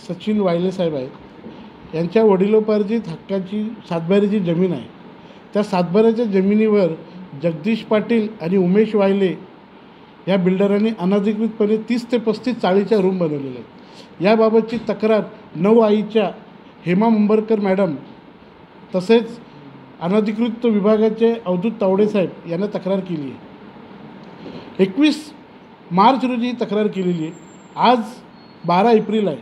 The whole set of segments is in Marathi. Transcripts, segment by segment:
सचिन वायले साहेब आहेत. यांच्या वडिलोपार्जित हक्काची सातबाऱ्याची जमीन आहे. त्या सातबाऱ्याच्या जमिनीवर जगदीश पाटील आणि उमेश वायले या बिल्डरांनी अनधिकृतपणे 30 ते 35 चाळीच्या रूम बनवलेल्या आहेत. याबाबतची तक्रार 9 आईच्या हेमा मुंबरकर मॅडम तसेच अनधिकृत विभागाचे अवधूत तावडे साहेब यांना तक्रार केली आहे. 21 मार्च रोजी तक्रार केलेली आहे. आज 12 एप्रिल आहे.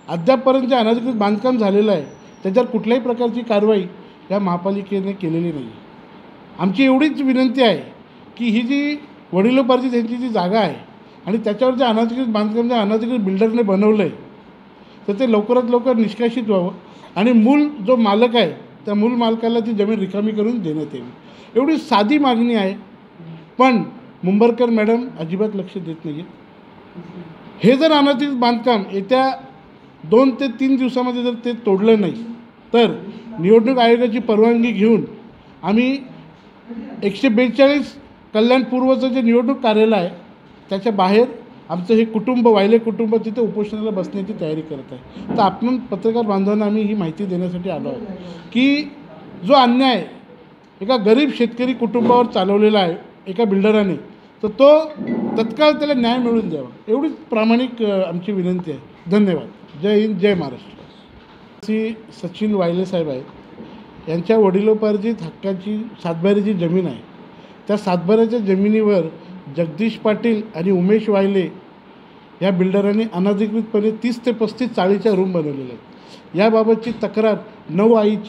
अद्यापपर्यंत जे अनधिकृत बांधकाम झालेलं आहे त्याच्यावर कुठल्याही प्रकारची कारवाई या महापालिकेने केलेली नाही. आमची एवढीच विनंती आहे की ही जी वडिलोपार्जित यांची जी जागा आहे आणि त्याच्यावर जे अनधिकृत बांधकाम ज्या अनधिकृत बिल्डरने बनवलं आहे तर ते लवकरात लवकर निष्कासित व्हावं आणि मूल जो मालक आहे त्या मूल मालकाला ती जमीन रिकामी करून देण्यात यावी. एवढी साधी मागणी आहे. पण मुंबरकर मॅडम अजिबात लक्ष देत नाही आहे. हे जर अनधिकृत बांधकाम येत्या 2 ते 3 दिवसामध्ये जर ते तोडलं नाही तर निवडणूक आयोगाची परवानगी घेऊन आम्ही 142 कल्याणपूर्वचं जे निवडणूक कार्यालय आहे त्याच्या बाहेर आमचं हे कुटुंब वायले कुटुंब तिथे उपोषणाला बसण्याची तयारी करत आहे. तर आपण पत्रकार बांधवांना आम्ही ही माहिती देण्यासाठी आलो आहोत की जो अन्याय एका गरीब शेतकरी कुटुंबावर चालवलेला आहे एका बिल्डराने तर तो तत्काळ त्याला न्याय मिळवून द्यावा एवढीच प्रामाणिक आमची विनंती आहे. धन्यवाद. जय हिंद, जय महाराष्ट्र. सचिन वायले साहेब आहेत. यांच्या वडिलोपार्जित हक्काची सातबाऱ्याची जमीन आहे. त्या सातबाऱ्याच्या जमिनीवर जगदीश पाटील आणि उमेश वायले या बिल्डरांनी अनधिकृतपणे 30 ते 35 चाळीच्या रूम बनवलेल्या आहेत. याबाबतची तक्रार 9 आईच्या